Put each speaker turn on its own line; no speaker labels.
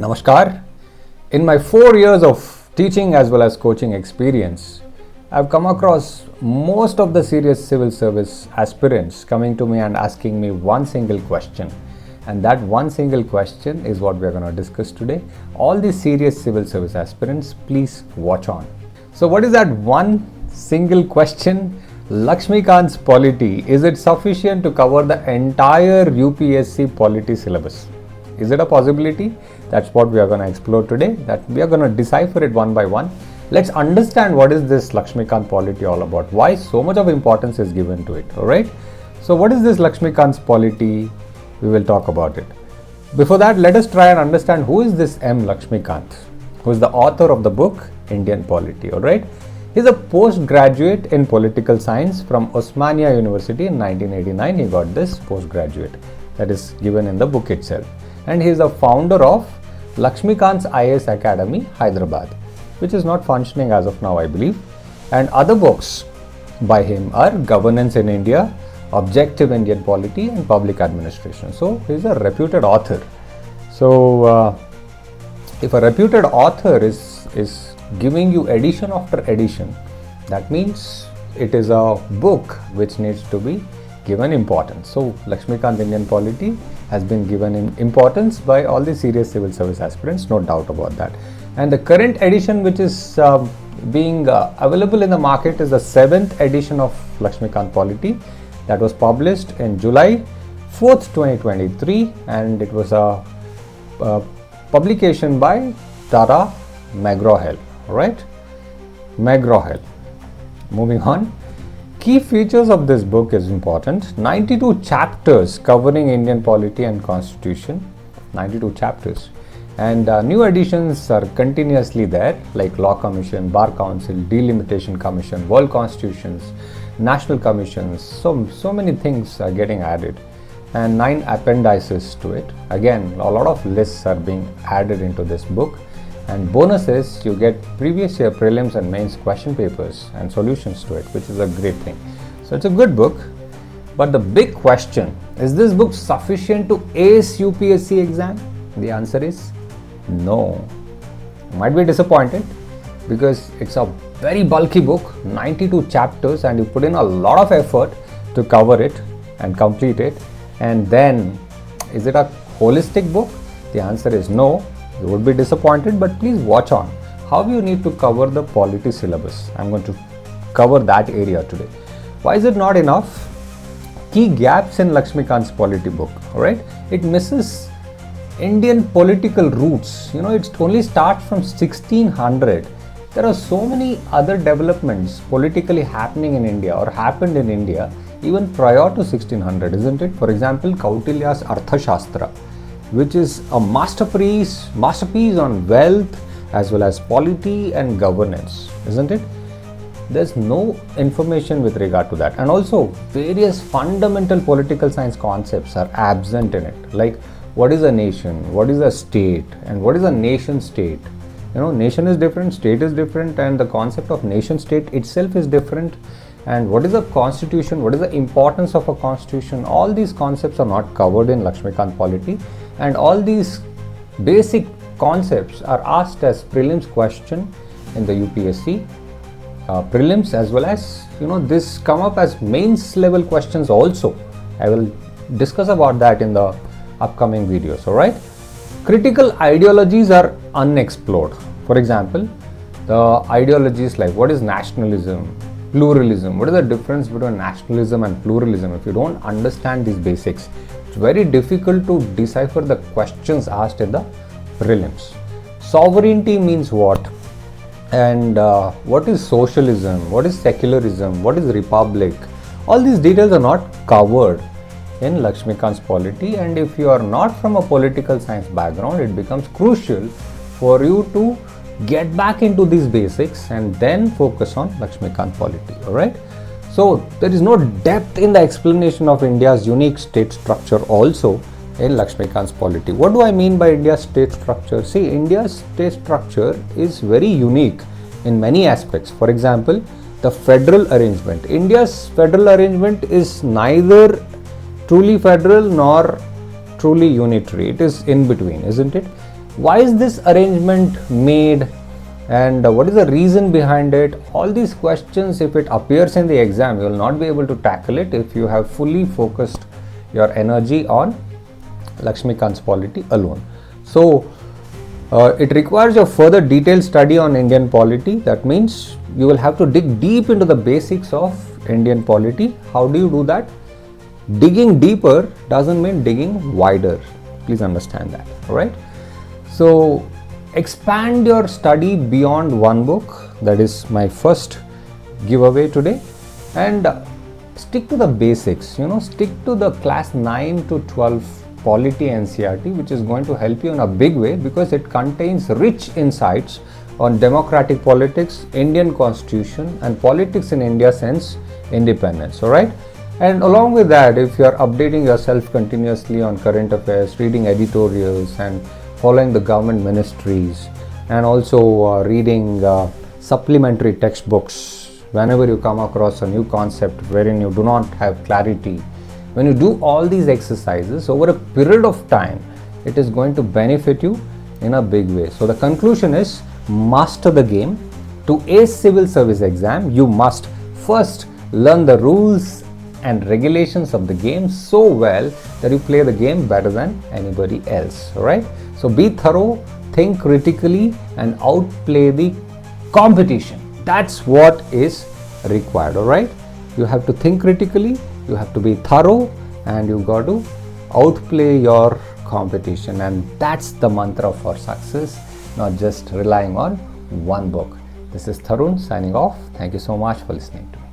Namaskar. In my 4 years of teaching as well as coaching experience, I've come across most of the serious civil service aspirants coming to me and asking me one single question. And that one single question is what we're going to discuss today. All the serious civil service aspirants, please watch on. So what is that one single question? Lakshmikant's polity, is it sufficient to cover the entire UPSC polity syllabus? Is it a possibility? That's what we are going to explore today. That we are going to decipher it one by one. Let's understand what is this Lakshmikant polity all about. Why so much of importance is given to it. Alright. So what is this Lakshmikant's polity? We will talk about it. Before that, let us try and understand who is this M. Lakshmikant, who is the author of the book Indian Polity. Alright. He is a postgraduate in political science from Osmania University in 1989. He got this postgraduate that is given in the book itself. And he is the founder of Lakshmikant's IAS Academy, Hyderabad, which is not functioning as of now, I believe. And other books by him are Governance in India, Objective Indian Polity, and Public Administration. So he is a reputed author. So if a reputed author is giving you edition after edition, that means it is a book which needs to be given importance. So Laxmikanth Indian Polity has been given importance by all the serious civil service aspirants, no doubt about that. And the current edition which is being available in the market is the 7th edition of Laxmikanth Polity that was published in July 4th, 2023, and it was a publication by Tara McGraw-Hill. Right? McGraw-Hill. Moving on. Key features of this book is important. 92 chapters covering Indian polity and constitution. 92 chapters. And new editions are continuously there, like Law Commission, Bar Council, Delimitation Commission, World Constitutions, National Commissions. So many things are getting added. And 9 appendices to it. Again, a lot of lists are being added into this book. And bonus is you get previous year prelims and mains question papers and solutions to it, which is a great thing. So it's a good book. But the big question, is this book sufficient to ace UPSC exam? The answer is no. You might be disappointed because it's a very bulky book, 92 chapters, and you put in a lot of effort to cover it and complete it. And then, is it a holistic book? The answer is no. You would be disappointed, but please watch on how you need to cover the polity syllabus. I'm going to cover that area today. Why is it not enough? Key gaps in Lakshmikant's polity book. Alright, it misses Indian political roots. It only starts from 1600. There are so many other developments politically happening in India or happened in India even prior to 1600, isn't it? For example, Kautilya's Arthashastra, which is a masterpiece on wealth as well as polity and governance, isn't it? There's no information with regard to that. And also, various fundamental political science concepts are absent in it. Like, what is a nation? What is a state? And what is a nation state? Nation is different, state is different, and the concept of nation state itself is different. And what is a constitution? What is the importance of a constitution? All these concepts are not covered in Lakshmikant polity. And all these basic concepts are asked as prelims question in the UPSC prelims, as well as this come up as mains level questions also. I will discuss about that in the upcoming videos. Alright, critical ideologies are unexplored. For example, the ideologies like what is nationalism, pluralism, what is the difference between nationalism and pluralism? If you don't understand these basics, it's very difficult to decipher the questions asked in the prelims. Sovereignty means what? And what is socialism? What is secularism? What is republic? All these details are not covered in Lakshmikant's polity, and if you are not from a political science background, it becomes crucial for you to get back into these basics and then focus on Lakshmikant polity. Alright. So there is no depth in the explanation of India's unique state structure also in Lakshmikant's polity. What do I mean by India's state structure? See, India's state structure is very unique in many aspects. For example, the federal arrangement. India's federal arrangement is neither truly federal nor truly unitary. It is in between, isn't it? Why is this arrangement made? And what is the reason behind it? All these questions, if it appears in the exam, you will not be able to tackle it if you have fully focused your energy on Lakshmikant's polity alone. So it requires a further detailed study on Indian polity. That means you will have to dig deep into the basics of Indian polity. How do you do that? Digging deeper doesn't mean digging wider. Please understand that. All right. So expand your study beyond one book. That is my first giveaway today. And stick to the basics. Stick to the class 9 to 12 polity NCERT, which is going to help you in a big way because it contains rich insights on democratic politics, Indian constitution, and politics in India since independence. All right. And along with that, if you are updating yourself continuously on current affairs, reading editorials and following the government ministries, and also reading supplementary textbooks whenever you come across a new concept wherein you do not have clarity, when you do all these exercises over a period of time, it is going to benefit you in a big way. So the conclusion is, master the game. To ace civil service exam, you must first learn the rules and regulations of the game so well that you play the game better than anybody else. All right. So be thorough, think critically, and outplay the competition. That's what is required. All right. You have to think critically, you have to be thorough, and you got to outplay your competition. And that's the mantra for success, not just relying on one book. This is Tarun signing off. Thank you so much for listening to me.